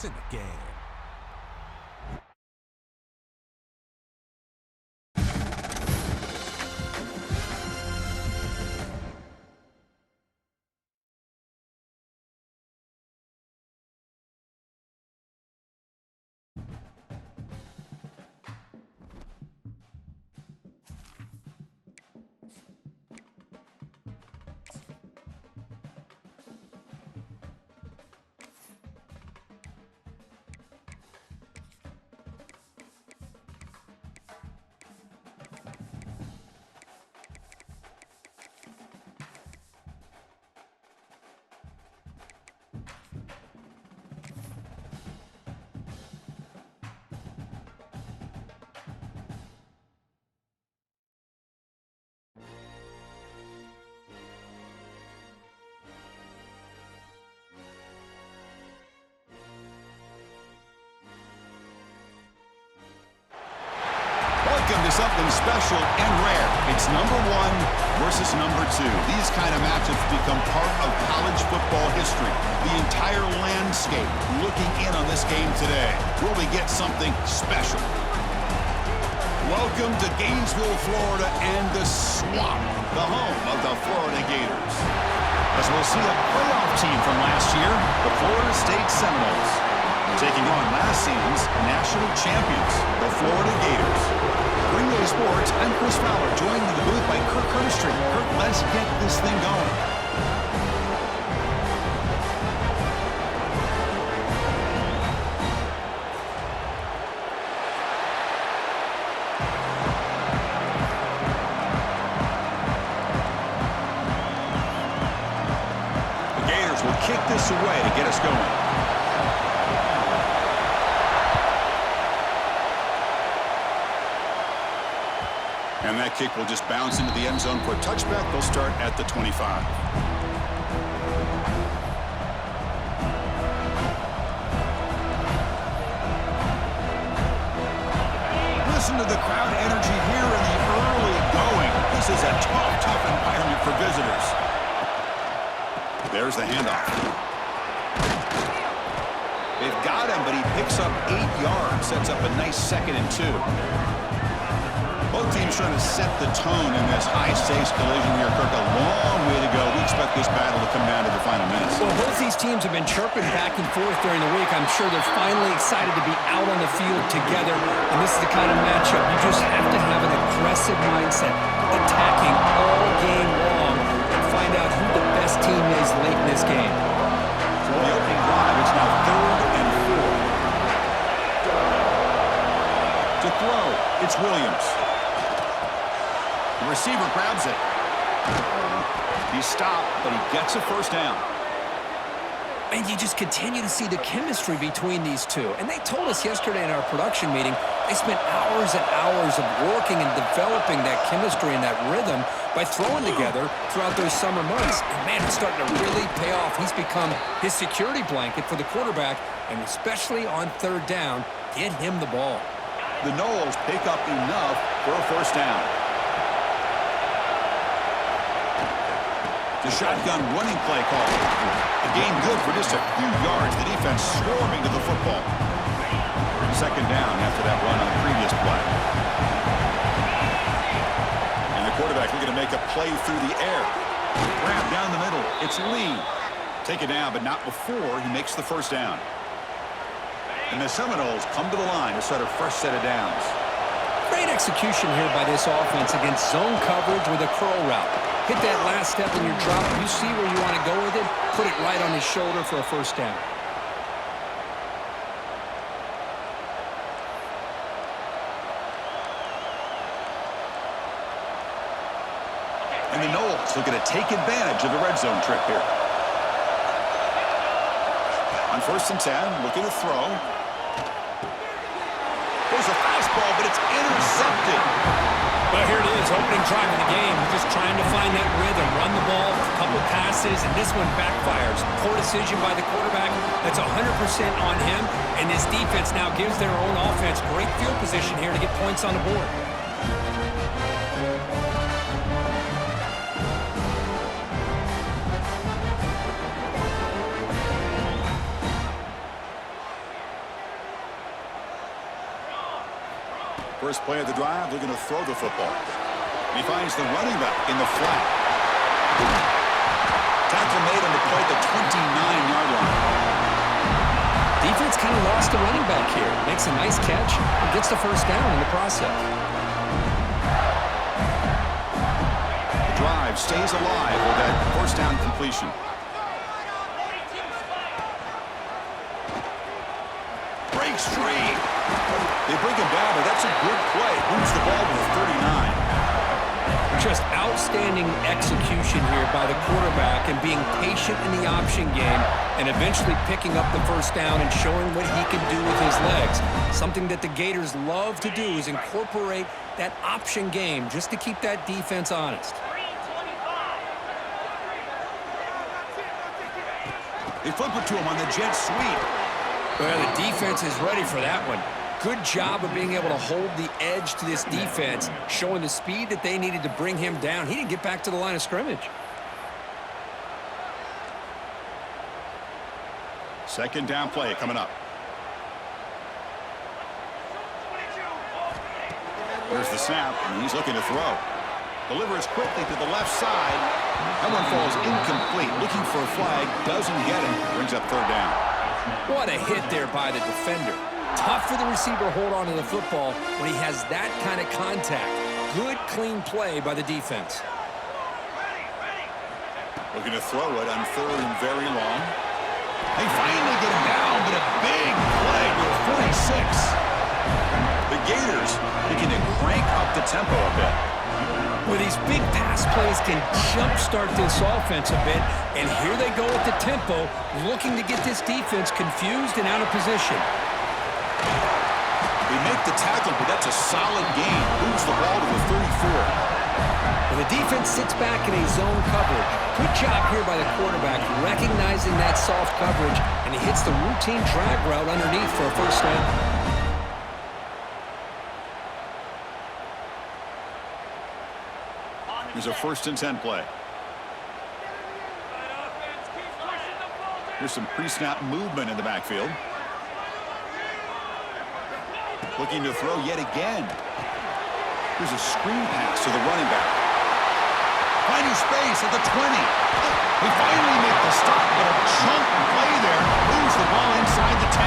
It's in the game. Welcome to something special and rare. It's number one versus number two. These kind of matchups become part of college football history. The entire landscape looking in on this game today. Will we get something special? Welcome to Gainesville, Florida, and the Swamp, the home of the Florida Gators. As we'll see a playoff team from last year, the Florida State Seminoles, taking on last season's national champions, the Florida Gators. Greenway Sports, I'm Chris Fowler, joined in the booth by Kirk Hurstry. Kirk, let's get this thing going. The Gators will kick this away to get us going. And that kick will just bounce into the end zone for a touchback. They'll start at the 25. Listen to the crowd energy here in the early going. This is a tough environment for visitors. There's the handoff. They've got him, but he picks up 8 yards. Sets up a nice 2nd and 2. Both teams trying to set the tone in this high-stakes collision here, Kirk. A long way to go. We expect this battle to come down to the final minutes. Well, both these teams have been chirping back and forth during the week. I'm sure they're finally excited to be out on the field together. And this is the kind of matchup you just have to have an aggressive mindset, attacking all game long, and find out who the best team is late in this game. So the opening drive, it's now 3rd and 4. To throw, it's Williams. The receiver grabs it. He's stopped, but he gets a first down. And you just continue to see the chemistry between these two. And they told us yesterday in our production meeting, they spent hours and hours of working and developing that chemistry and that rhythm by throwing together throughout those summer months. And man, it's starting to really pay off. He's become his security blanket for the quarterback, and especially on 3rd down, get him the ball. The Noles pick up enough for a first down. The shotgun running play call. A gain good for just a few yards. The defense swarming to the football. 2nd down after that run on the previous play. And the quarterback looking to make a play through the air. Grab down the middle. It's Lee. Take it down, but not before he makes the first down. And the Seminoles come to the line to start a fresh set of downs. Great execution here by this offense against zone coverage with a curl route. Hit that last step in your drop. You see where you want to go with it, put it right on his shoulder for a first down. And the Noles looking to take advantage of the red zone trip here. On 1st and 10, looking to throw. There's a fastball, but it's intercepted. Well, here it is, opening drive of the game. We're just trying to find that rhythm, run the ball, a couple passes, and this one backfires. Poor decision by the quarterback. That's 100% on him, and his defense now gives their own offense great field position here to get points on the board. first play of the drive, looking to throw the football. He finds the running back in the flat. Tackle made on the play at the 29-yard line. Defense kind of lost the running back here. Makes a nice catch and gets the first down in the process. The drive stays alive with that first down completion. Breaks free. They bring him down, but that's a good play. Moves the ball to the 39. Just outstanding execution here by the quarterback and being patient in the option game and eventually picking up the first down and showing what he can do with his legs. Something that the Gators love to do is incorporate that option game just to keep that defense honest. They flip it to him on the jet sweep. Well, the defense is ready for that one. Good job of being able to hold the edge to this defense, showing the speed that they needed to bring him down. He didn't get back to the line of scrimmage. Second down play coming up. Here's the snap, and he's looking to throw. Delivers quickly to the left side. That one falls incomplete. Looking for a flag, doesn't get it. Brings up third down. What a hit there by the defender. Tough for the receiver to hold on to the football when he has that kind of contact. Good, clean play by the defense. Looking to throw it on third and very long. They finally get him down, but a big play to 46. The Gators looking to crank up the tempo a bit. Well, these big pass plays can jumpstart this offense a bit, and here they go with the tempo, looking to get this defense confused and out of position. They make the tackle, but that's a solid gain. Moves the ball to the 34. Well, the defense sits back in a zone coverage. Good job here by the quarterback, recognizing that soft coverage, and he hits the routine drag route underneath for a first down. Here's a 1st and 10 play. Here's some pre-snap movement in the backfield. Looking to throw yet again. Here's a screen pass to the running back. Finding space at the 20. They finally make the stop, but a chunk play there moves the ball inside the 10.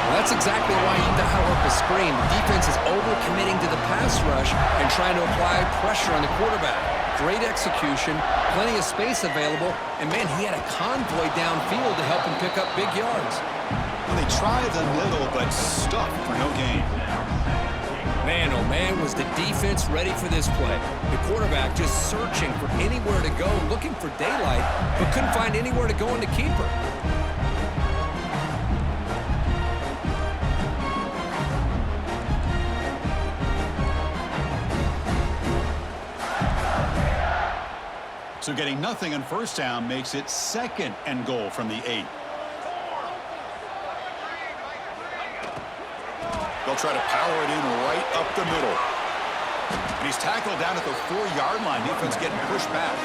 Well, that's exactly why you dial up a screen. The defense is overcommitting to the pass rush and trying to apply pressure on the quarterback. Great execution, plenty of space available, and man, he had a convoy downfield to help him pick up big yards. Well, they tried the middle, but stuck for no gain. Man, oh man, was the defense ready for this play. The quarterback just searching for anywhere to go, looking for daylight, but couldn't find anywhere to go in the keeper. So getting nothing on first down makes it 2nd and goal from the 8. They'll try to power it in right up the middle. And he's tackled down at the 4-yard line. Defense getting pushed back.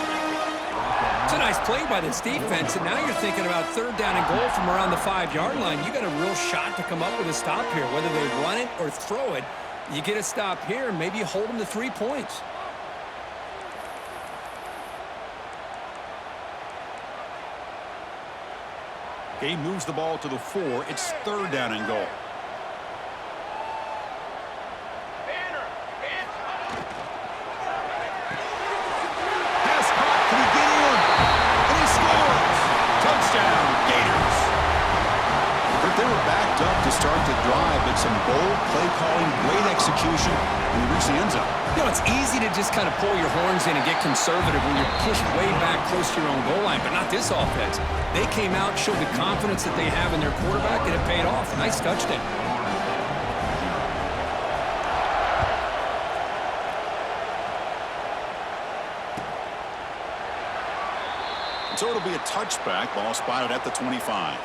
It's a nice play by this defense, and now you're thinking about 3rd down and goal from around the 5-yard line. You got a real shot to come up with a stop here. Whether they run it or throw it, you get a stop here, and maybe you hold them to 3 points. Game moves the ball to the 4. It's 3rd down and goal. Pass caught. Can he get in? And he scores. Touchdown, Gators. But they were backed up to start the drive, but some bold play calling, great execution, and they reached the end zone. You know, it's easy to just kind of pull your horns in and get conservative when you're pushed way back close to your own goal line, but not this offense. They came out, showed the confidence that they have in their quarterback, and it paid off. Nice touchdown. So it'll be a touchback. Ball spotted at the 25.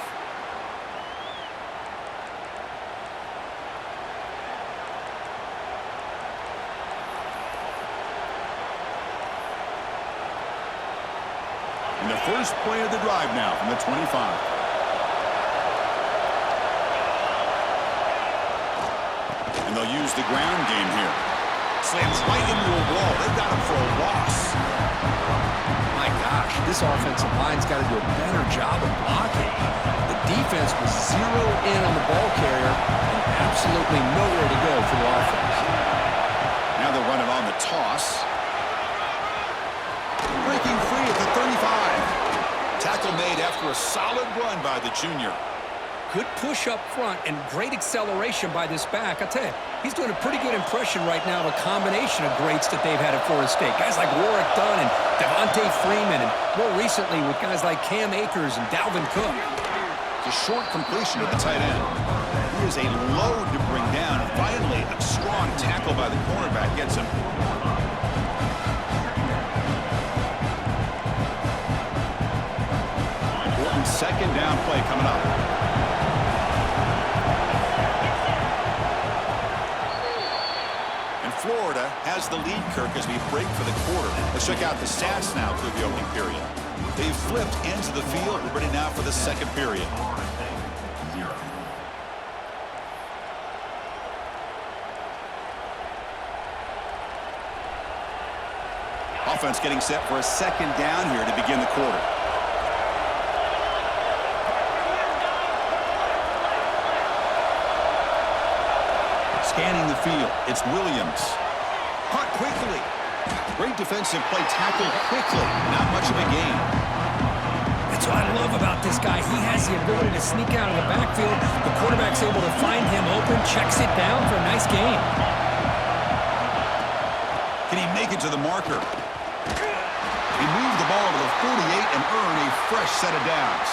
And the first play of the drive now from the 25. And they'll use continues the ground game here. Slams right into a wall. They've got him for a loss. My gosh, this offensive line's got to do a better job of blocking. The defense was zeroed in on the ball carrier and absolutely nowhere to go for the offense. Now they'll run it on the toss. Breaking free at the 35. Tackle made after a solid run by the junior. Good push up front and great acceleration by this back. I tell you, he's doing a pretty good impression right now of a combination of greats that they've had at Florida State. Guys like Warwick Dunn and Devontae Freeman, and more recently with guys like Cam Akers and Dalvin Cook. It's a short completion to the tight end. He is a load to bring down. And finally, a strong tackle by the cornerback gets him. Important second down play coming up. Florida has the lead, Kirk, as we break for the quarter. Let's check out the stats now through the opening period. They've flipped into the field. We're ready now for the second period. Offense getting set for a second down here to begin the quarter. Scanning the field, it's Williams. Caught quickly. Great defensive play, tackled quickly. Not much of a gain. That's what I love about this guy. He has the ability to sneak out of the backfield. The quarterback's able to find him open, checks it down for a nice gain. Can he make it to the marker? He moved the ball to the 48 and earned a fresh set of downs.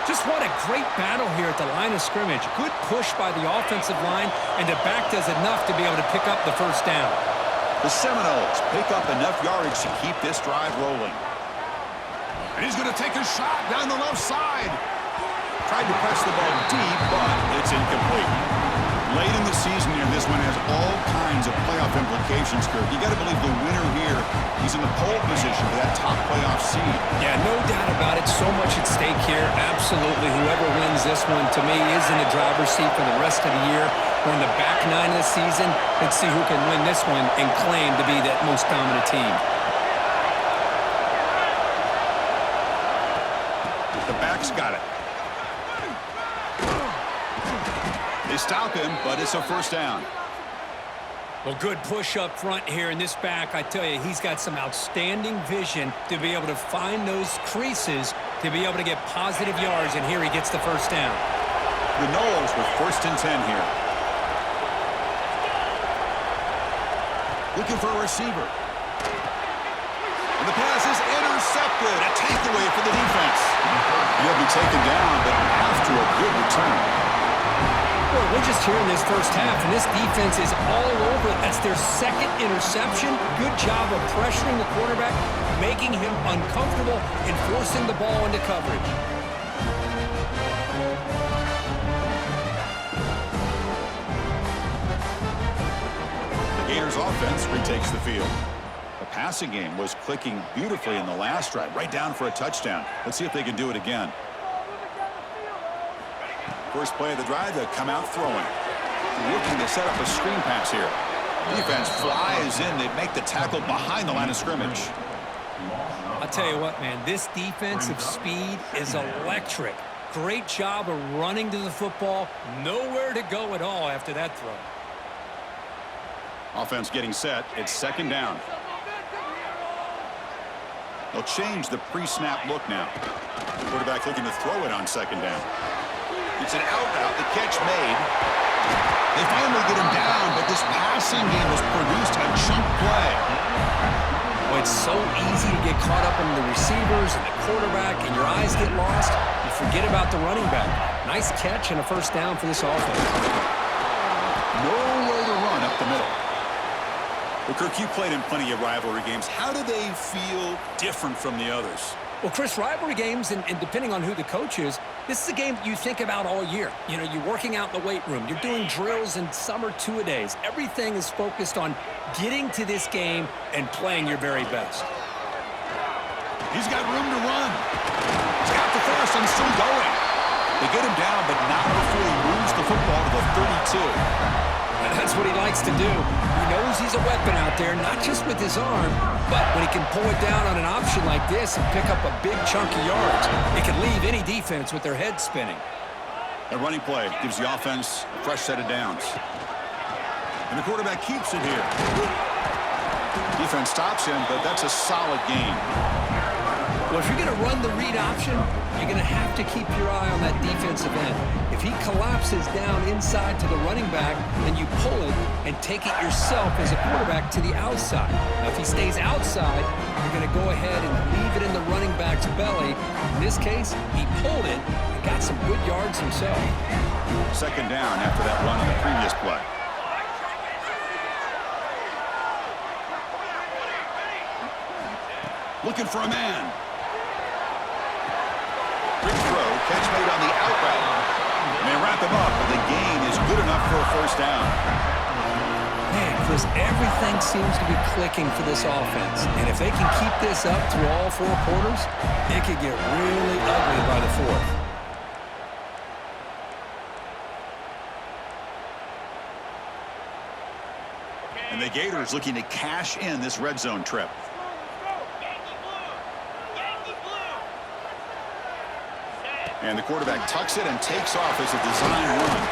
Just what a great battle here at the line of scrimmage. Good push by the offensive line, and the back does enough to be able to pick up the first down. The Seminoles pick up enough yardage to keep this drive rolling. And he's going to take a shot down the left side. Tried to press the ball deep, but it's incomplete. Late in the season here, this one has all kinds of playoff implications, Kirk. You got to believe the winner here, he's in the pole position for that top playoff seed. Yeah, no doubt about it. So much at stake here. Absolutely. Whoever wins this one, to me, is in the driver's seat for the rest of the year. We're in the back nine of the season. Let's see who can win this one and claim to be that most dominant team. The back's got it. They stop him, but it's a first down. Well, good push up front here in this back. I tell you, he's got some outstanding vision to be able to find those creases, to be able to get positive yards, and here he gets the first down. The Noles with 1st and 10 here. Looking for a receiver. And the pass is intercepted. A takeaway for the defense. He'll be taken down, but after a good return. Well, we're just here in this first half, and this defense is all over it. That's their second interception. Good job of pressuring the quarterback, making him uncomfortable, and forcing the ball into coverage. The Gators offense retakes the field. The passing game was clicking beautifully in the last drive, right down for a touchdown. Let's see if they can do it again. First play of the drive, they come out throwing. Looking to set up a screen pass here. Defense flies in. They make the tackle behind the line of scrimmage. I'll tell you what, man, this defensive speed is electric. Great job of running to the football. Nowhere to go at all after that throw. Offense getting set. It's second down. They'll change the pre-snap look now. Quarterback looking to throw it on second down. It's an out route, the catch made. They finally get him down, but this passing game has produced a chunk play. Well, it's so easy to get caught up in the receivers and the quarterback, and your eyes get lost. You forget about the running back. Nice catch and a first down for this offense. Nowhere to run up the middle. Well, Kirk, you played in plenty of rivalry games. How do they feel different from the others? Well, Chris, rivalry games, and depending on who the coach is, this is a game you think about all year. You know, you're working out in the weight room. You're doing drills and some are two-a-days. Everything is focused on getting to this game and playing your very best. He's got room to run. He's got the first and still going. They get him down, but not before he moves the football to the 32. And that's what he likes to do. He knows he's a weapon out there, not just with his arm, but when he can pull it down on an option like this and pick up a big chunk of yards, it can leave any defense with their head spinning. A running play gives the offense a fresh set of downs. And the quarterback keeps it here. Defense stops him, but that's a solid gain. Well, if you're going to run the read option, you're going to have to keep your eye on that defensive end. If he collapses down inside to the running back, then you pull it and take it yourself as a quarterback to the outside. Now, if he stays outside, you're going to go ahead and leave it in the running back's belly. In this case, he pulled it and got some good yards himself. Second down after that run on the previous play. Looking for a man. Quick throw, catch made on the out route. And they wrap him up, but the gain is good enough for a first down. Man, Chris, everything seems to be clicking for this offense. And if they can keep this up through all four quarters, it could get really ugly by the fourth. And the Gators looking to cash in this red zone trip. And the quarterback tucks it and takes off as a design run.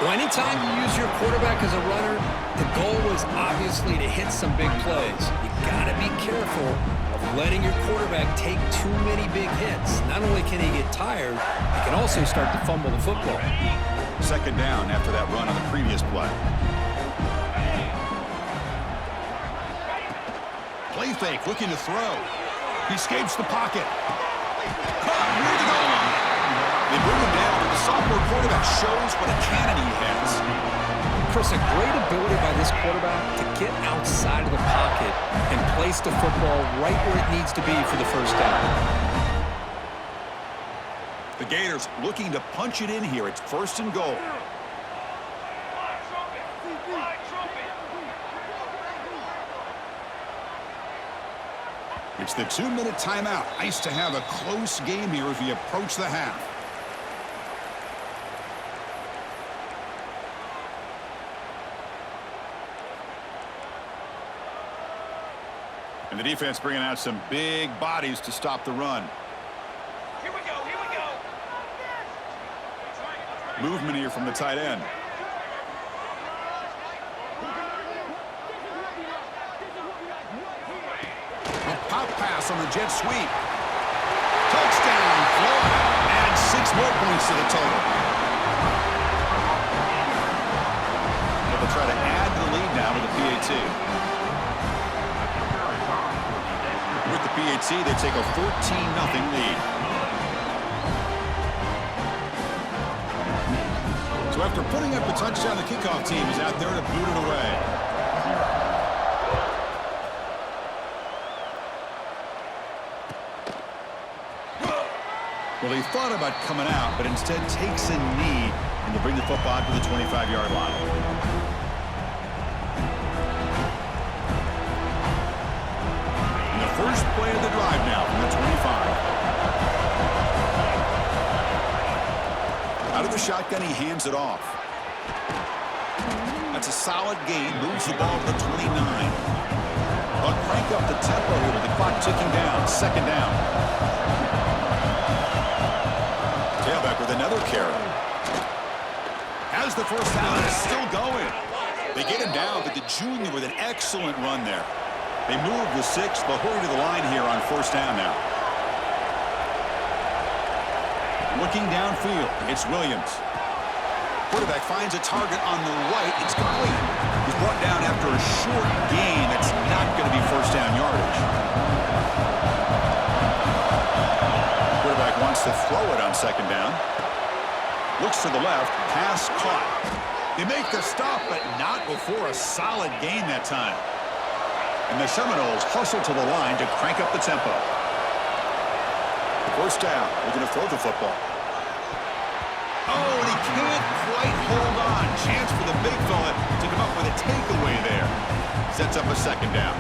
Well, anytime you use your quarterback as a runner, the goal is obviously to hit some big plays. You got to be careful of letting your quarterback take too many big hits. Not only can he get tired, he can also start to fumble the football. Second down after that run on the previous play. Play fake, looking to throw. He escapes the pocket. Near the goal line. They bring him down, but the sophomore quarterback shows what a cannon he has. Chris, a great ability by this quarterback to get outside of the pocket and place the football right where it needs to be for the first down. The Gators looking to punch it in here. It's first and goal. It's the 2-minute timeout. Nice to have a close game here as we approach the half. And the defense bringing out some big bodies to stop the run. Here we go, here we go. Movement here from the tight end. Pop pass on the jet sweep. Touchdown, Florida. Add 6 more points to the total. They'll try to add to the lead now with the PAT. With the PAT, they take a 14-0 lead. So after putting up a touchdown, the kickoff team is out there to boot it away. Well, he thought about coming out, but instead takes a knee and to bring the football to the 25-yard line. And the first play of the drive now from the 25. Out of the shotgun, he hands it off. That's a solid gain, moves the ball to the 29. But crank up the tempo here with the clock ticking down. Second down. Tailback with another carry. Has the first down and is still going. They get him down, but the junior with an excellent run there. They move with 6. They'll hurry to the line here on first down now. Looking downfield, it's Williams. Quarterback finds a target on the right. It's complete. He's brought down after a short gain. That's not going to be first down yardage. Quarterback wants to throw it on second down. Looks to the left. Pass caught. They make the stop, but not before a solid gain that time. And the Seminoles hustle to the line to crank up the tempo. First down. They're going to throw the football. Oh, and he can't quite hold on. Chance for the big fella to come up with a takeaway there. Sets up a second down.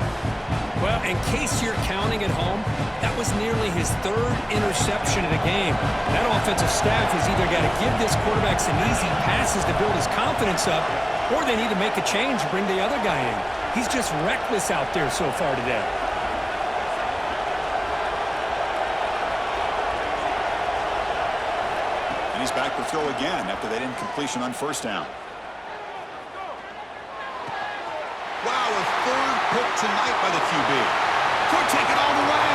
Well, in case you're counting at home, that was nearly his third interception of the game. That offensive staff has either got to give this quarterback some easy passes to build his confidence up, or they need to make a change and bring the other guy in. He's just reckless out there so far today. And he's back to throw again after that incompletion on first down. Wow, a third pick tonight by the QB. Could take it all the way.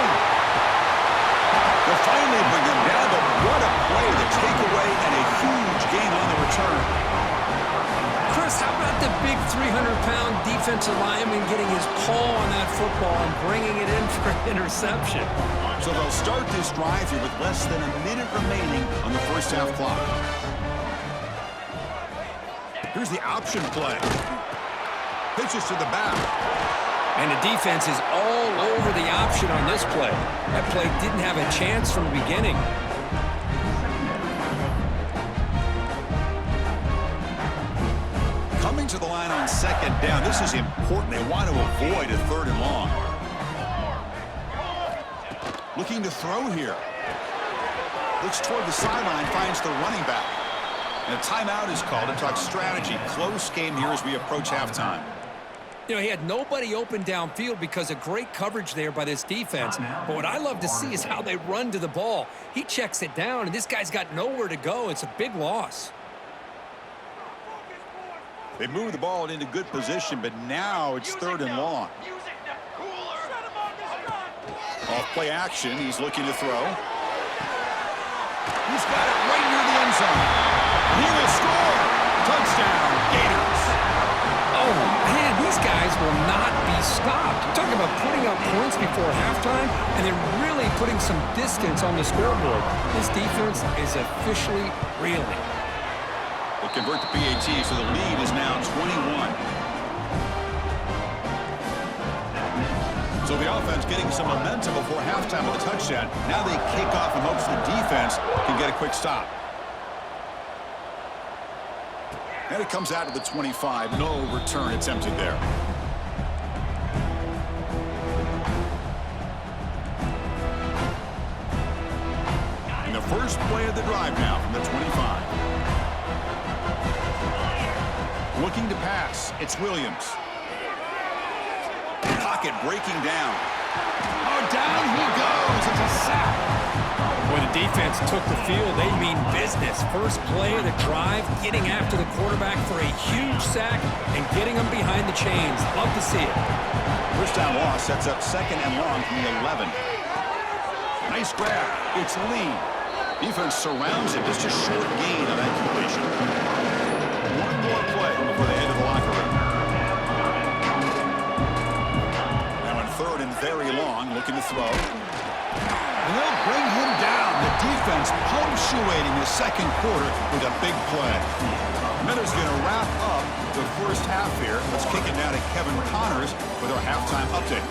They'll finally bring him down, but what a play, the takeaway, and a huge gain on the return. Chris, how about the big 300-pound defensive lineman getting his paw on that football and bringing it in for an interception? So they'll start this drive here with less than a minute remaining on the first half clock. Here's the option play. Pitches to the back. And the defense is all over the option on this play. That play didn't have a chance from the beginning. Coming to the line on second down. This is important. They want to avoid a third and long. Looking to throw here. Looks toward the sideline, finds the running back. And a timeout is called to talk strategy. Close game here as we approach halftime. You know, he had nobody open downfield because of great coverage there by this defense. But what I love to see is how they run to the ball. He checks it down, and this guy's got nowhere to go. It's a big loss. They move the ball into good position, but now it's third and long. Off play action, he's looking to throw. He's got it right near the end zone. He will score. Touchdown, Gators. Oh, man, these guys will not be stopped. You're talking about putting up points before halftime, and then really putting some distance on the scoreboard. This defense is officially reeling. They convert the PAT, so the lead is now 21. So the offense getting some momentum before halftime with a touchdown. Now they kick off in hopes the defense can get a quick stop. And it comes out to the 25. No return attempted there. In the first play of the drive now from the 25. Looking to pass. It's Williams. Pocket breaking down. Oh, down he goes. It's a sack. When the defense took the field, they mean business. First play of the drive, getting after the quarterback for a huge sack and getting him behind the chains. Love to see it. First down loss sets up second and long from the 11. Nice grab. It's Lee. Defense surrounds him. Just a short gain on that completion. One more play before they head to the locker room. Now in third and very long, looking to throw. And they'll bring him down. The defense punctuating the second quarter with a big play. Miller's going to wrap up the first half here. Let's kick it down to Kevin Connors with our halftime update.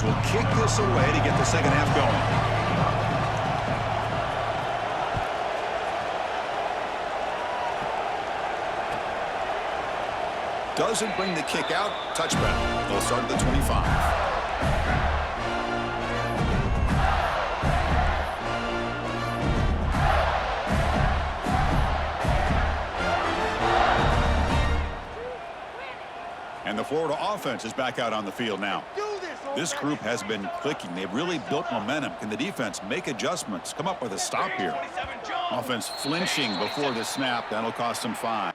Will kick this away to get the second half going. Doesn't bring the kick out. Touchback. They'll start at the 25. And the Florida offense is back out on the field now. This group has been clicking. They've really built momentum. Can the defense make adjustments? Come up with a stop here. Offense flinching before the snap. That'll cost them 5.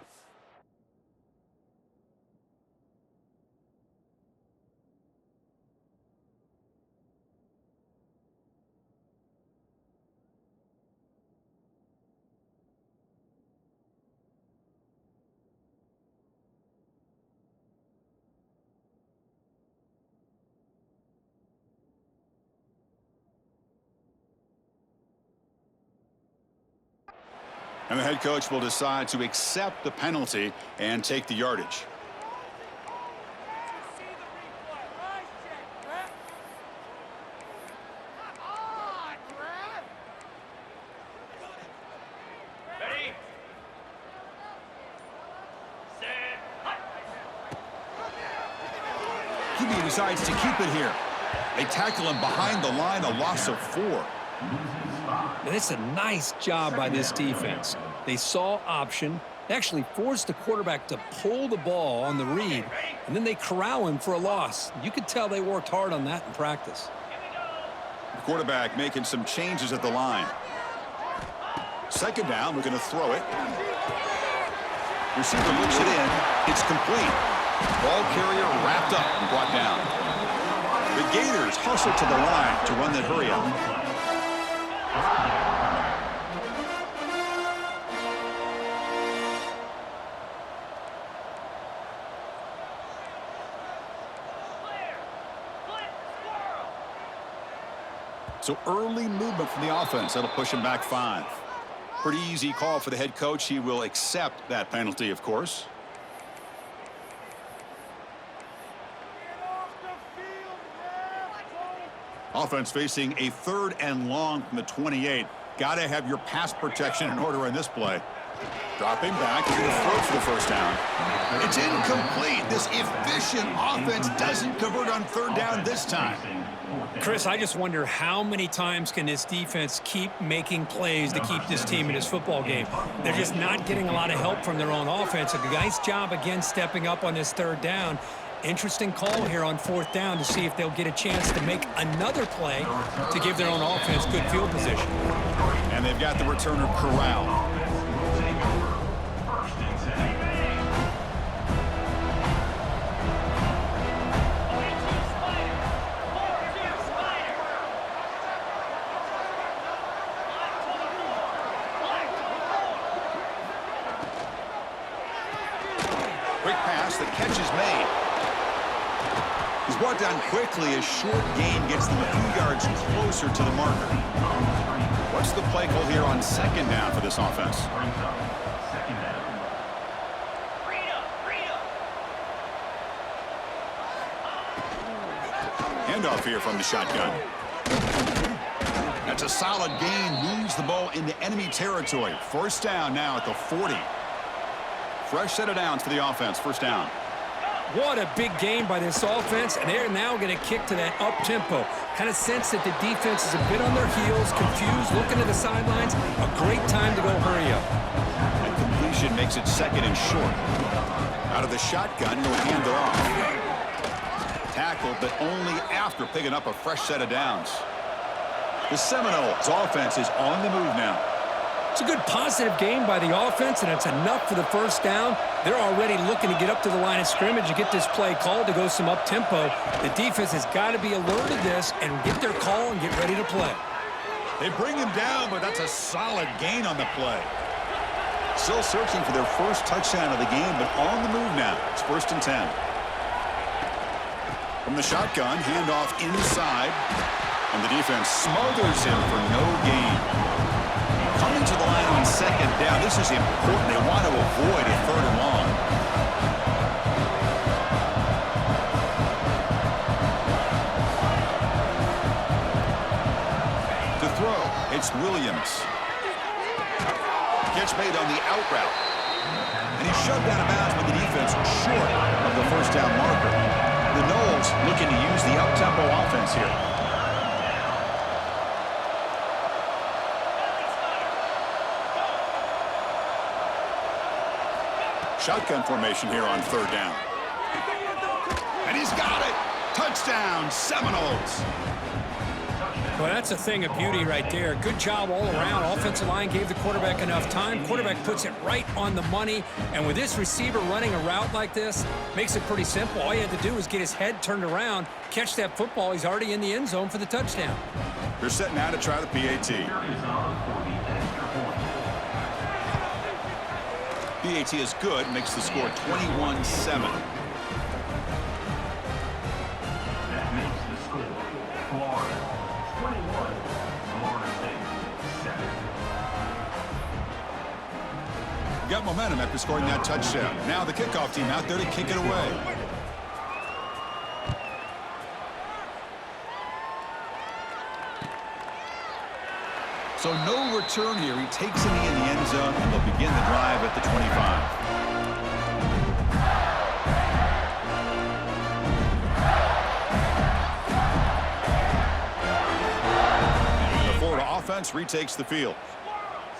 And the head coach will decide to accept the penalty and take the yardage. QB decides to keep it here. They tackle him behind the line, a loss of 4. And it's a nice job by this defense. They saw option. They actually forced the quarterback to pull the ball on the read, and then they corral him for a loss. You could tell they worked hard on that in practice. The quarterback making some changes at the line. Second down, we're going to throw it. Receiver looks it in. It's complete. Ball carrier wrapped up and brought down. The Gators hustle to the line to run that hurry up. So early movement from the offense. That'll push him back 5. Pretty easy call for the head coach. He will accept that penalty, of course. Offense facing a 3rd and long from the 28. Got to have your pass protection in order in this play. Dropping back, he's going to throw for the first down. It's incomplete. This efficient offense doesn't convert on 3rd down this time. Chris, I just wonder how many times can this defense keep making plays to keep this team in this football game. They're just not getting a lot of help from their own offense. A nice job again stepping up on this 3rd down. Interesting call here on 4th down to see if they'll get a chance to make another play to give their own offense good field position. And they've got the returner corralled. Quick pass, the catch is made. He's brought down quickly. A short gain gets them a few yards closer to the marker. What's the play call here on 2nd down for this offense? Handoff here from the shotgun. That's a solid gain. Moves the ball into enemy territory. 1st down now at the 40. Fresh set of downs for the offense. 1st down. What a big game by this offense, and they're now going to kick to that up-tempo. Kind of sense that the defense is a bit on their heels, confused, looking to the sidelines. A great time to go hurry up. And completion makes it 2nd and short. Out of the shotgun, he'll hand it off. Tackled, but only after picking up a fresh set of downs. The Seminoles' offense is on the move now. It's a good positive game by the offense, and it's enough for the 1st down. They're already looking to get up to the line of scrimmage and get this play called to go some up-tempo. The defense has got to be alert to this and get their call and get ready to play. They bring him down, but that's a solid gain on the play. Still searching for their first touchdown of the game, but on the move now. It's 1st and 10. From the shotgun, handoff inside, and the defense smothers him for no gain. Coming to the line on 2nd down. This is important. They want to avoid a 3rd and long. To throw, it's Williams. Catch made on the out route. And he's shoved out of bounds with the defense short of the 1st down marker. The Noles looking to use the up-tempo offense here. Shotgun formation here on 3rd down. And he's got it. Touchdown, Seminoles. Well, that's a thing of beauty right there. Good job all around. Offensive line gave the quarterback enough time. Quarterback puts it right on the money. And with this receiver running a route like this, makes it pretty simple. All he had to do was get his head turned around, catch that football. He's already in the end zone for the touchdown. They're setting out to try the PAT. PAT is good, makes the score 21-7. That makes the score Florida 21, Florida State 7. Got momentum after scoring that touchdown. Now the kickoff team out there to kick it away. So no return here. He takes a knee in the end zone, and they'll begin the drive at the 25. offense retakes the field.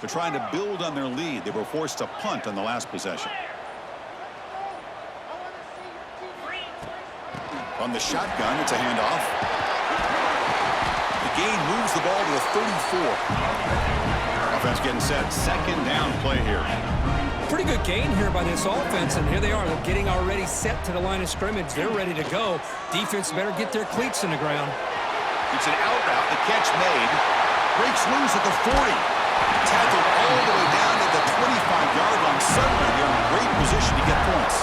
They're trying to build on their lead. They were forced to punt on the last possession. On the shotgun, it's a handoff. The gain moves the ball to the 34. Offense getting set. Second down play here. Pretty good gain here by this offense, and here they are. They're getting already set to the line of scrimmage. They're ready to go. Defense better get their cleats in the ground. It's an out route. The catch made. Breaks loose at the 40. Tackled all the way down to the 25-yard line. Suddenly, they're in great position to get points.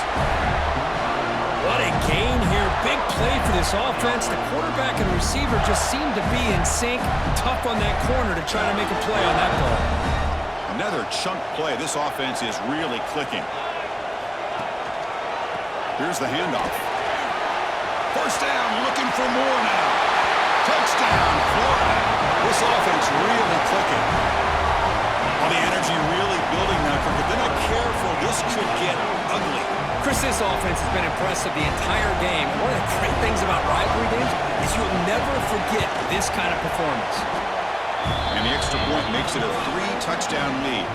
What a gain here. Big play for this offense. The quarterback and receiver just seem to be in sync. Tough on that corner to try to make a play on that ball. Another chunk play. This offense is really clicking. Here's the handoff. First down, looking for more now. Touchdown, Florida. This offense really clicking. Well, the energy really building now. If they're not careful, this could get ugly. Chris, this offense has been impressive the entire game. One of the great things about rivalry games is you'll never forget this kind of performance. And the extra point makes it a 3-touchdown lead.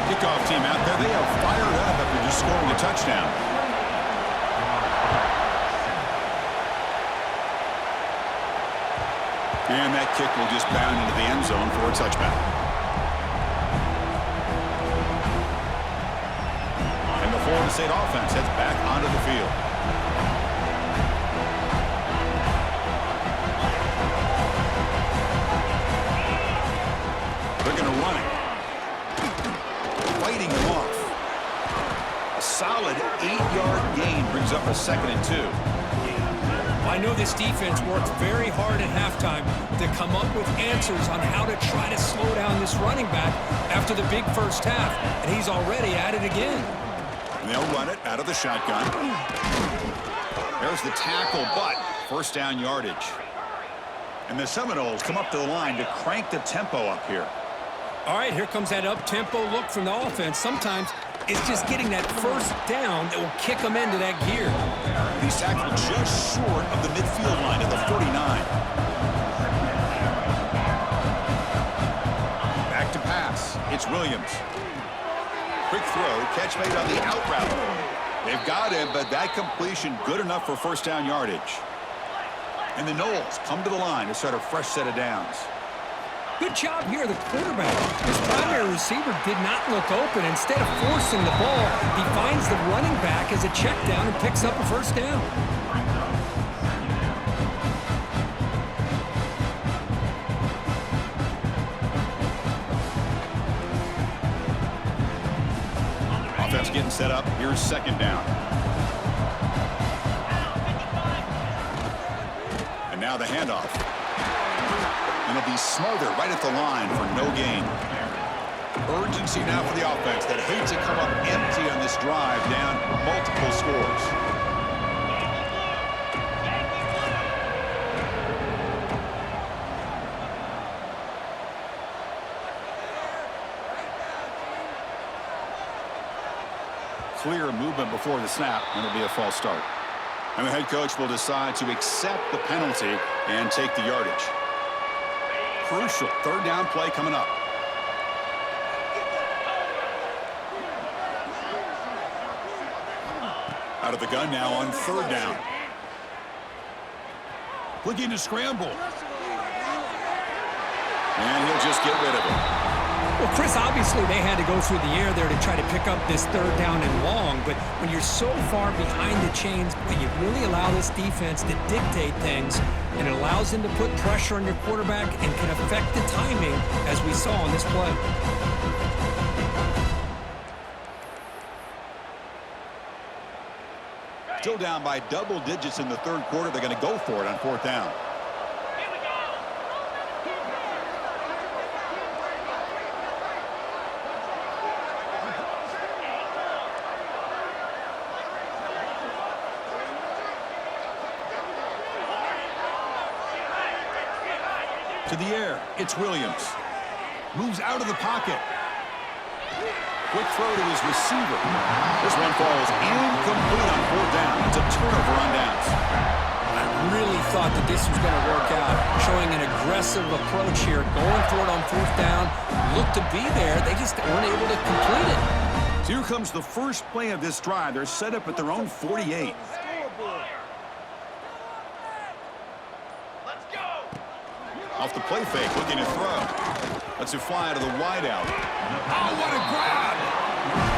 Kickoff team out there, they are fired up after just scoring a touchdown. And that kick will just bound into the end zone for a touchback. And the Florida State offense heads back onto the field. They're going to run it. Fighting him off. A solid 8-yard gain brings up a 2nd and 2. I know this defense worked very hard at halftime to come up with answers on how to try to slow down this running back after the big first half, and he's already at it again. And they'll run it out of the shotgun. There's the tackle, but first down yardage. And the Seminoles come up to the line to crank the tempo up here. All right, here comes that up-tempo look from the offense. Sometimes it's just getting that first down that will kick them into that gear. He's tackled just short of the midfield line at the 49. Back to pass. It's Williams. Quick throw. Catch made on the out route. They've got him, but that completion good enough for first down yardage. And the Noles come to the line to start a fresh set of downs. Good job here, the quarterback. His primary receiver did not look open. Instead of forcing the ball, he finds the running back as a check down and picks up a first down. Offense getting set up. Here's second down. And now the handoff. And it'll be Smother right at the line for no gain. Urgency now for the offense that hates to come up empty on this drive, down multiple scores. Clear movement before the snap, and it'll be a false start. And the head coach will decide to accept the penalty and take the yardage. Crucial third down play coming up. Out of the gun now on third down. Looking to scramble. And he'll just get rid of it. Well, Chris, obviously they had to go through the air there to try to pick up this third down and long, but when you're so far behind the chains, you really allow this defense to dictate things, and it allows them to put pressure on your quarterback and can affect the timing, as we saw on this play. Still down by double digits in the third quarter. They're going to go for it on fourth down. To the air, it's Williams. Moves out of the pocket. Quick throw to his receiver. This one falls incomplete on fourth down. It's a turnover on downs. I really thought that this was going to work out, showing an aggressive approach here, going for it on fourth down, looked to be there. They just weren't able to complete it. So here comes the first play of this drive. They're set up at their own 48. Let's go. Off the play fake, looking to throw. Lets it fly out of the wideout. Oh, what a grab!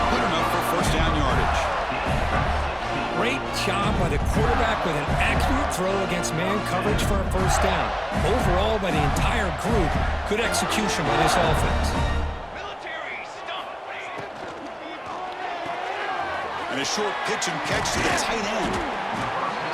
Good enough for first down yardage. Great job by the quarterback with an accurate throw against man coverage for a first down. Overall, by the entire group, good execution by this offense. Military stuff. And a short pitch and catch to the tight end.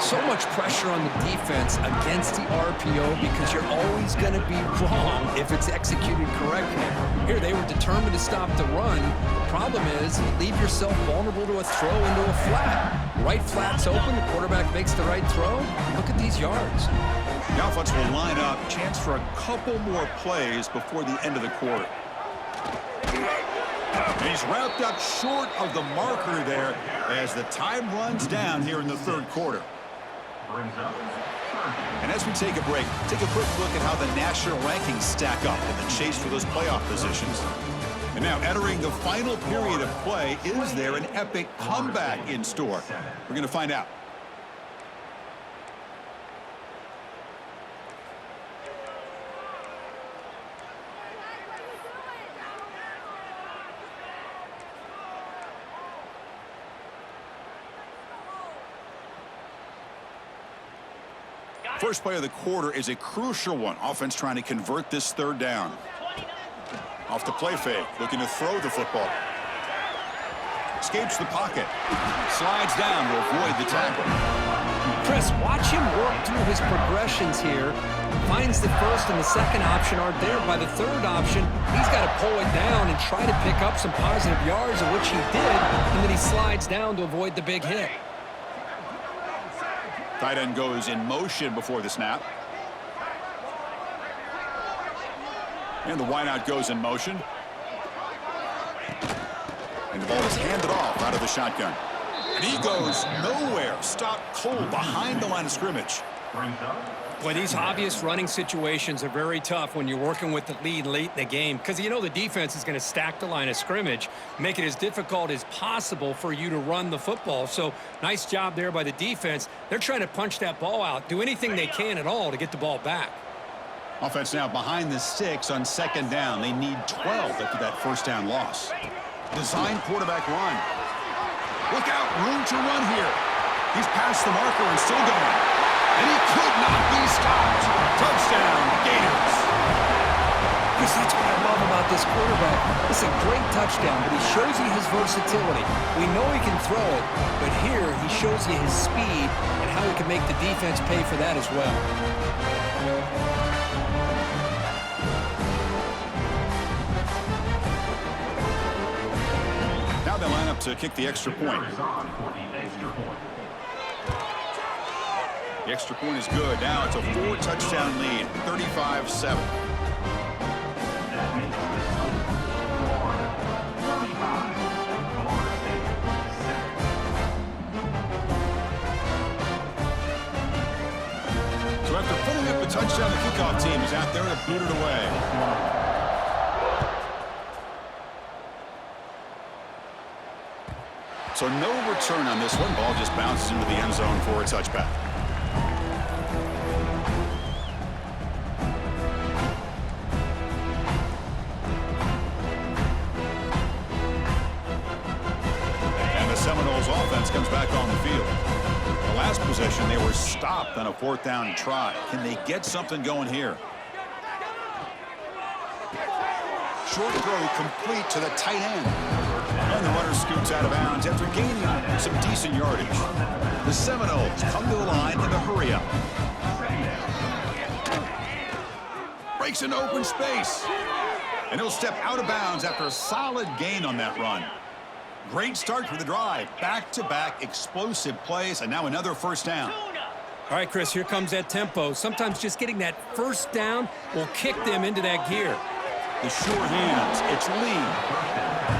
So much pressure on the defense against the RPO because you're always going to be wrong if it's executed correctly. Here, they were determined to stop the run. The problem is you leave yourself vulnerable to a throw into a flat. Right flat's open, the quarterback makes the right throw. Look at these yards. The offense will line up. Chance for a couple more plays before the end of the quarter. And he's wrapped up short of the marker there as the time runs down here in the third quarter. And as we take a break, take a quick look at how the national rankings stack up in the chase for those playoff positions. And now entering the final period of play, is there an epic comeback in store? We're going to find out. First play of the quarter is a crucial one. Offense trying to convert this third down. Off the play fake, looking to throw the football. Escapes the pocket. Slides down to avoid the tackle. Chris, watch him work through his progressions here. Finds the first and the second option aren't there. By the third option, he's got to pull it down and try to pick up some positive yards, of which he did, and then he slides down to avoid the big hit. Tight end goes in motion before the snap. And the wideout goes in motion. And the ball is handed off out of the shotgun. And he goes nowhere. Stopped cold behind the line of scrimmage. Boy, these obvious running situations are very tough when you're working with the lead late in the game because you know the defense is going to stack the line of scrimmage, make it as difficult as possible for you to run the football. So nice job there by the defense. They're trying to punch that ball out, do anything they can at all to get the ball back. Offense now behind the 6 on second down. They need 12 after that first down loss. Design quarterback run. Look out, room to run here. He's past the marker and still going. And he could not be stopped. Touchdown, Gators. Because that's what I love about this quarterback. It's a great touchdown, but he shows you his versatility. We know he can throw it, but here he shows you his speed and how he can make the defense pay for that as well. Now they line up to kick the extra point. The extra point is good. Now it's a 4-touchdown lead, 35-7. So after putting up a touchdown, the kickoff team is out there to boot it away. So no return on this one. Ball just bounces into the end zone for a touchback. Seminoles offense comes back on the field. The last possession, they were stopped on a 4th down try. Can they get something going here? Short throw complete to the tight end. And the runner scoots out of bounds after gaining some decent yardage. The Seminoles come to the line in a hurry up. Breaks into open space. And he'll step out of bounds after a solid gain on that run. Great start for the drive. Back-to-back explosive plays, and now another first down. All right, Chris, here comes that tempo. Sometimes just getting that first down will kick them into that gear. The sure hands. It's Lee.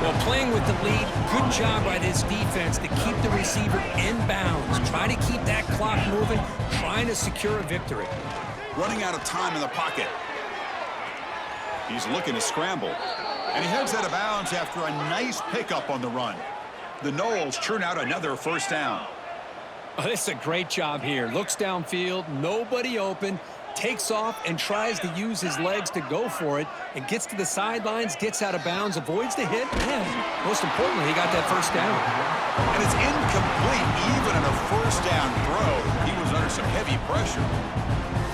Well, playing with the lead, good job by this defense to keep the receiver in bounds. Try to keep that clock moving, trying to secure a victory. Running out of time in the pocket. He's looking to scramble. And he heads out of bounds after a nice pickup on the run. The Noles churn out another first down. Oh, this is a great job here. Looks downfield, nobody open, takes off and tries to use his legs to go for it. And gets to the sidelines, gets out of bounds, avoids the hit, and most importantly, he got that first down. And it's incomplete. Even on a first down throw, he was under some heavy pressure.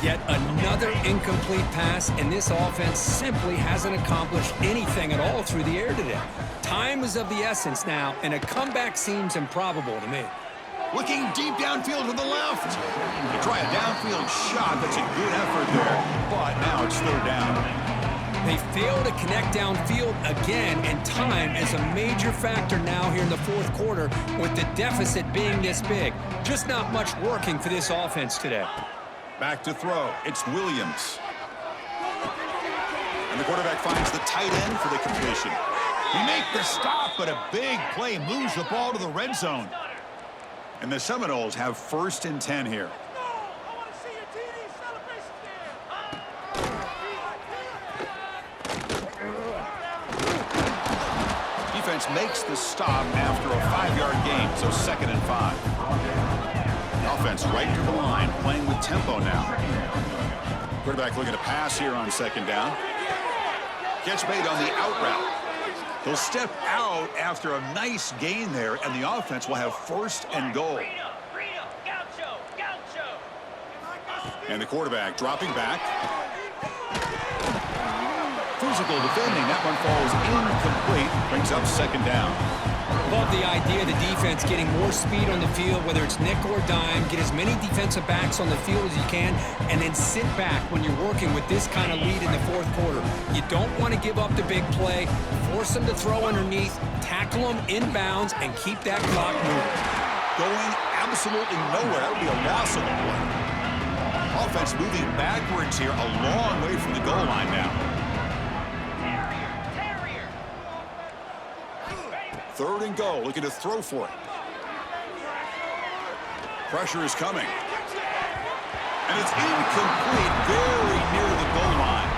Yet another incomplete pass, and this offense simply hasn't accomplished anything at all through the air today. Time is of the essence now, and a comeback seems improbable to me. Looking deep downfield to the left. They try a downfield shot. That's a good effort there, but now it's third down. They fail to connect downfield again, and time is a major factor now here in the fourth quarter with the deficit being this big. Just not much working for this offense today. Back to throw. It's Williams. And the quarterback finds the tight end for the completion. He makes the stop, but a big play moves the ball to the red zone. And the Seminoles have first and 10 here. Defense makes the stop after a 5-yard gain, so 2nd and 5. Offense right to the line, playing with tempo now. Quarterback looking to pass here on 2nd down. Catch made on the out route. They'll step out after a nice gain there, and the offense will have 1st and goal. And the quarterback dropping back. Physical defending. That one falls incomplete. Brings up 2nd down. Love the idea of the defense getting more speed on the field, whether it's nickel or dime, get as many defensive backs on the field as you can, and then sit back when you're working with this kind of lead in the fourth quarter. You don't want to give up the big play, force them to throw underneath, tackle them inbounds, and keep that clock moving. Going absolutely nowhere. That would be a loss of the play. Offense moving backwards here, a long way from the goal line now. 3rd and goal, looking to throw for it. Pressure is coming. And it's incomplete, very near the goal line.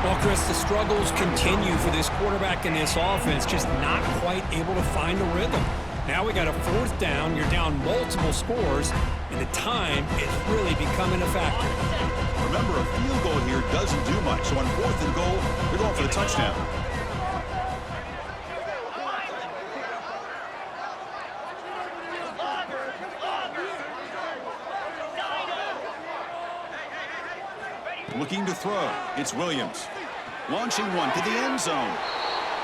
Well, Chris, the struggles continue for this quarterback in this offense, just not quite able to find the rhythm. Now we got a 4th down, you're down multiple scores, and the time is really becoming a factor. Remember, a field goal here doesn't do much, so on 4th and goal, they're going for the touchdown. Looking to throw. It's Williams. Launching one to the end zone.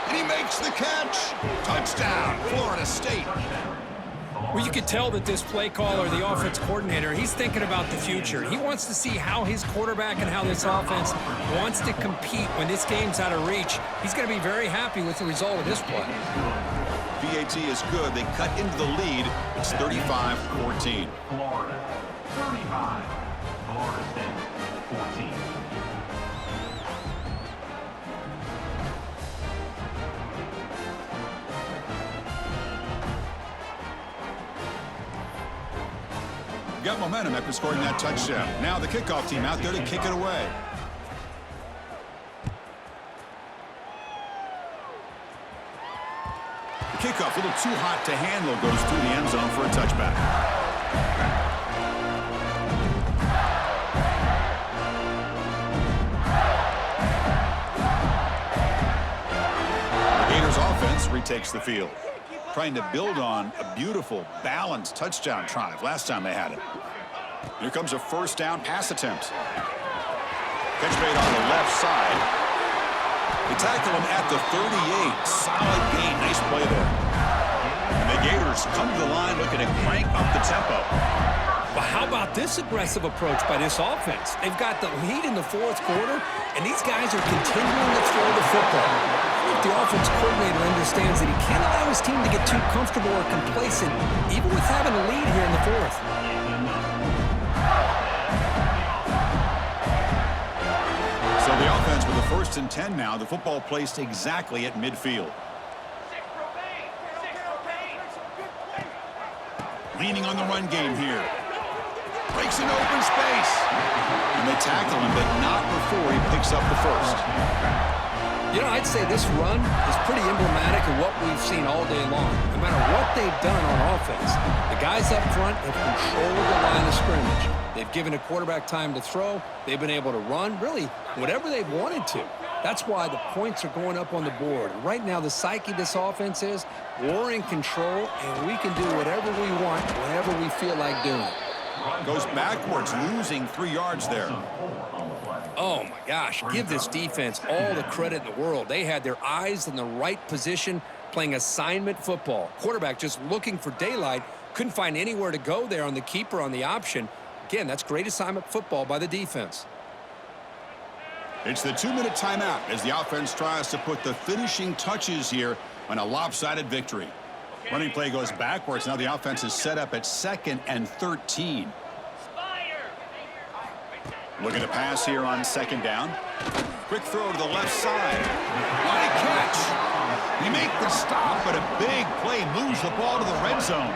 And he makes the catch. Touchdown, Florida State. Well, you could tell that this play caller, the offense coordinator, he's thinking about the future. He wants to see how his quarterback and how this offense wants to compete when this game's out of reach. He's going to be very happy with the result of this play. PAT is good. They cut into the lead. It's 35-14. Florida 35, Florida State 14. Got momentum after scoring that touchdown. Now the kickoff team out there to kick it away. The kickoff, a little too hot to handle, goes through the end zone for a touchback. The Gators offense retakes the field, trying to build on a beautiful, balanced touchdown drive last time they had it. Here comes a 1st down pass attempt. Catch made on the left side. They tackle him at the 38. Solid gain. Nice play there. And the Gators come to the line looking to crank up the tempo. But how about this aggressive approach by this offense? They've got the lead in the fourth quarter, and these guys are continuing to throw the football. I think the offense coordinator understands that he can't allow his team to get too comfortable or complacent, even with having a lead here in the fourth. So the offense with the 1st first and 10 now. The football placed exactly at midfield. Leaning on the run game here. Breaks into open space. And they tackle him, but not before he picks up the first. You know, I'd say this run is pretty emblematic of what we've seen all day long. No matter what they've done on offense, the guys up front have controlled the line of scrimmage. They've given a quarterback time to throw. They've been able to run, really, whatever they've wanted to. That's why the points are going up on the board. Right now, the psyche of this offense is we're in control, and we can do whatever we want whenever we feel like doing it. Goes backwards, losing 3 yards there. Oh, my gosh. Give this defense all the credit in the world. They had their eyes in the right position, playing assignment football. Quarterback just looking for daylight. Couldn't find anywhere to go there on the keeper on the option. Again, that's great assignment football by the defense. It's the 2-minute timeout as the offense tries to put the finishing touches here on a lopsided victory. Running play goes backwards. Now the offense is set up at 2nd and 13. Looking to pass here on 2nd down. Quick throw to the left side. What a catch. They make the stop, but a big play moves the ball to the red zone.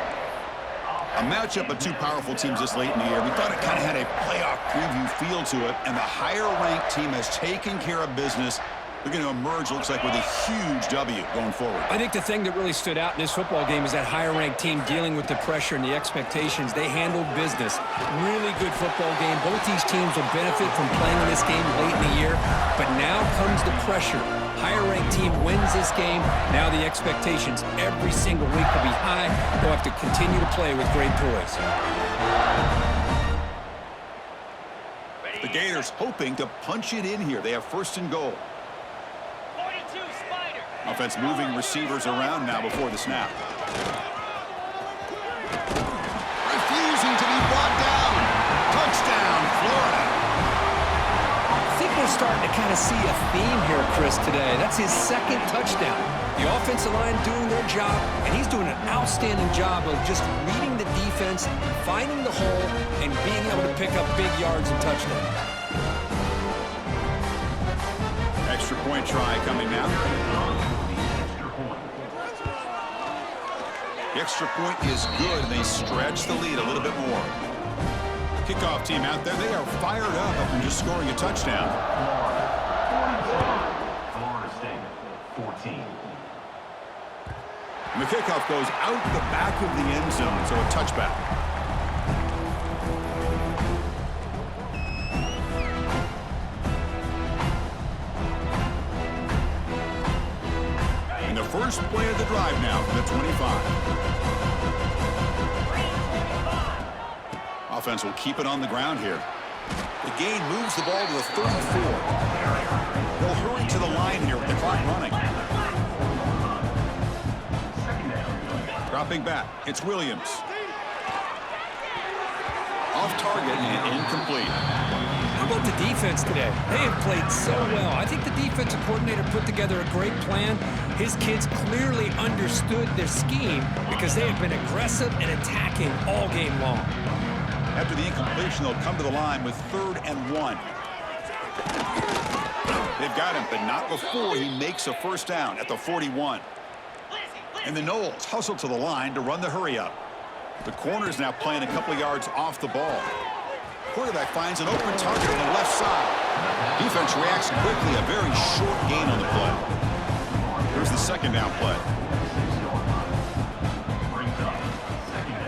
A matchup of 2 powerful teams this late in the year. We thought it kind of had a playoff preview feel to it, and the higher-ranked team has taken care of business. They're going to emerge, looks like, with a huge W going forward. I think the thing that really stood out in this football game is that higher-ranked team dealing with the pressure and the expectations. They handled business. Really good football game. Both these teams will benefit from playing in this game late in the year, but now comes the pressure. Higher-ranked team wins this game. Now the expectations every single week will be high. They'll have to continue to play with great poise. The Gators hoping to punch it in here. They have 1st and goal. Offense moving receivers around now before the snap. Refusing to be brought down. Touchdown, Florida. I think we're starting to kind of see a theme here, Chris, today. That's his 2nd touchdown. The offensive line doing their job, and he's doing an outstanding job of just reading the defense, finding the hole, and being able to pick up big yards and touchdowns. Extra point try coming now. The extra point is good, and they stretch the lead a little bit more. Kickoff team out there, they are fired up after just scoring a touchdown. Florida State, 14. And the kickoff goes out the back of the end zone, so a touchback. First play of the drive now from the 25. Offense will keep it on the ground here. The gain moves the ball to the 34. They'll hurry to the line here with the clock running. Dropping back, it's Williams. Off target and incomplete. How about the defense today? They have played so well. I think the defensive coordinator put together a great plan. His kids clearly understood their scheme because they have been aggressive and attacking all game long. After the incompletion, they'll come to the line with 3rd and 1. They've got him, but not before he makes a 1st down at the 41. And the Noles hustle to the line to run the hurry-up. The corner's now playing a couple of yards off the ball. Quarterback finds an open target on the left side. Defense reacts quickly, a very short gain on the play. Here's the 2nd down play.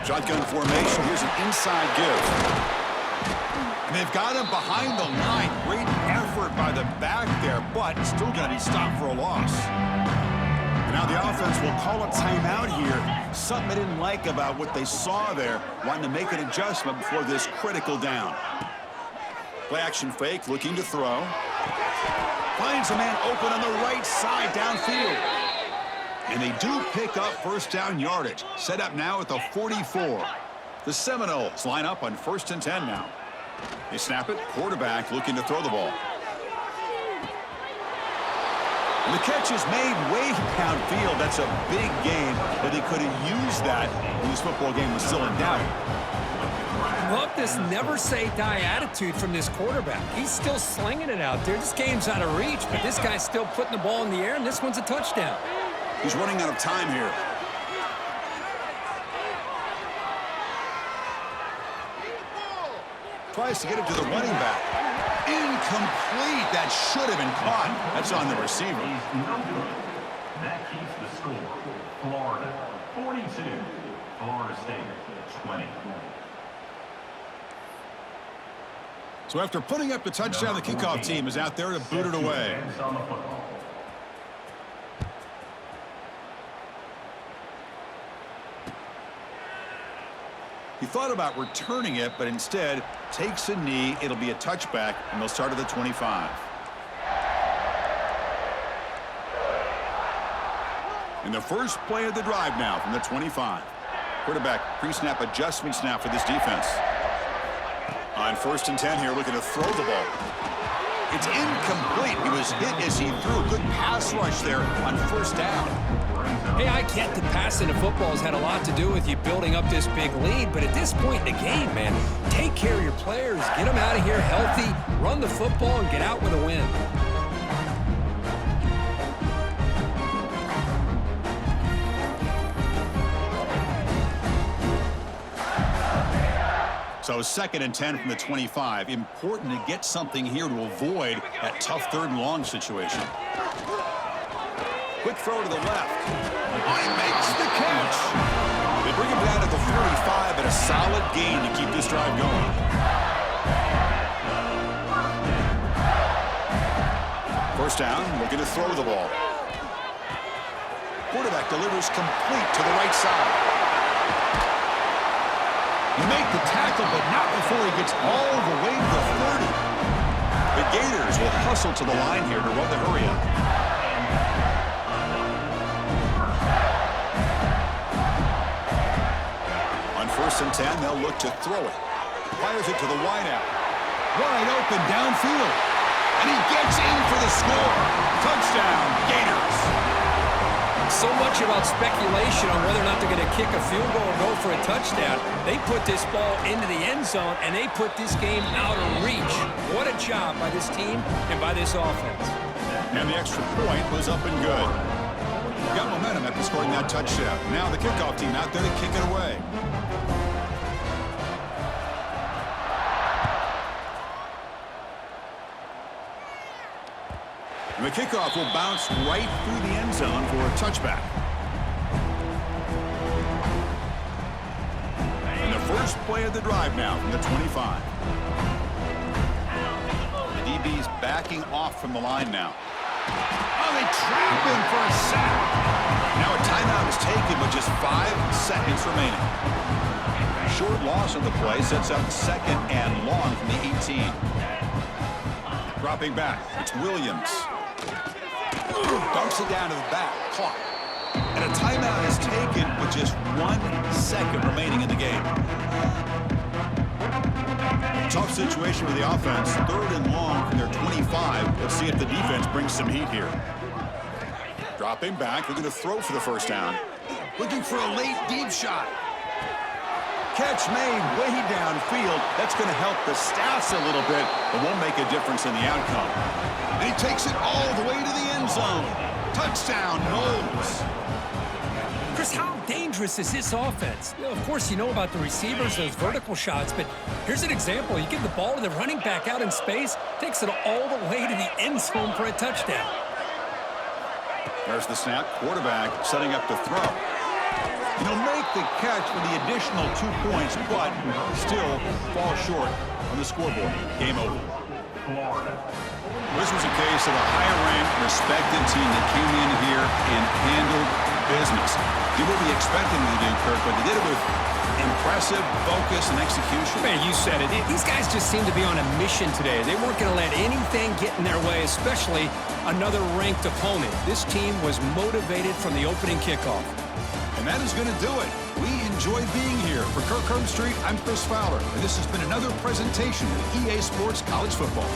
Shotgun formation, here's an inside give. And they've got him behind the line. Great effort by the back there, but still going to be stopped for a loss. And now the offense will call a timeout here. Something they didn't like about what they saw there. Wanting to make an adjustment before this critical down. Play action fake, looking to throw. Finds a man open on the right side downfield. And they do pick up 1st down yardage. Set up now at the 44. The Seminoles line up on 1st and 10 now. They snap it. Quarterback looking to throw the ball. And the catch is made way downfield. That's a big gain, but they could have used that when this football game was still in doubt. love this never-say-die attitude from this quarterback. He's still slinging it out there. This game's out of reach, but this guy's still putting the ball in the air, and this one's a touchdown. He's running out of time here. Tries to get it to the running back. Incomplete. That should have been caught. That's on the receiver. He's no good. That keeps the score. Florida 42. Florida State 20. So after putting up the touchdown, the kickoff team is out there to boot it away. He thought about returning it, but instead takes a knee. It'll be a touchback, and they'll start at the 25. And the first play of the drive now from the 25. Quarterback pre-snap adjustment snap for this defense. On 1st and 10 here, looking to throw the ball. It's incomplete. He was hit as he threw a good pass rush there on 1st down. Hey, I get that passing the football has had a lot to do with you building up this big lead, but at this point in the game, man, take care of your players, get them out of here healthy, run the football, and get out with a win. So 2nd and 10 from the 25. Important to get something here to avoid that tough 3rd and long situation. Quick throw to the left. Oh, he makes the catch. They bring him down at the 45, and a solid gain to keep this drive going. First down, looking to throw the ball. Quarterback delivers complete to the right side. You make the tackle, but not before he gets all the way to the 30. The Gators will hustle to the line here to run the hurry up. On 1st and 10, they'll look to throw it. Fires it to the wideout. Wide open downfield. And he gets in for the score. Touchdown, Gators. So much about speculation on whether or not they're going to kick a field goal or go for a touchdown. They put this ball into the end zone, and they put this game out of reach. What a job by this team and by this offense. And the extra point was up and good. Got momentum after scoring that touchdown. Now the kickoff team out there to kick it away. And the kickoff will bounce right through the end zone for a touchback. And the first play of the drive now from the 25. The DB's backing off from the line now. Oh, they trap him for a sack. Now a timeout is taken with just 5 seconds remaining. Short loss of the play sets up 2nd and long from the 18. Dropping back, it's Williams. Dumps it down to the back, caught. And a timeout is taken with just 1 second remaining in the game. Tough situation with the offense. 3rd and long from their 25. Let's see if the defense brings some heat here. Dropping back, looking to throw for the 1st down. Looking for a late deep shot. Catch made way downfield. That's going to help the Staffs a little bit, but won't make a difference in the outcome. And he takes it all the way to the end zone. Touchdown, Knowles. Chris, how dangerous is this offense? You know, of course, you know about the receivers, those vertical shots, but here's an example. You give the ball to the running back out in space, takes it all the way to the end zone for a touchdown. There's the snap. Quarterback setting up to throw. He'll make the catch for the additional 2 points, but still fall short on the scoreboard. Game over. This was a case of a higher-ranked, respected team that came in here and handled business. Did what we expected them to do, Kirk, but they did it with impressive focus and execution. Man, you said it. These guys just seem to be on a mission today. They weren't going to let anything get in their way, especially another ranked opponent. This team was motivated from the opening kickoff. And that is going to do it. We enjoy being here. For Kirk Herbstreit, I'm Chris Fowler, and this has been another presentation of EA Sports College Football.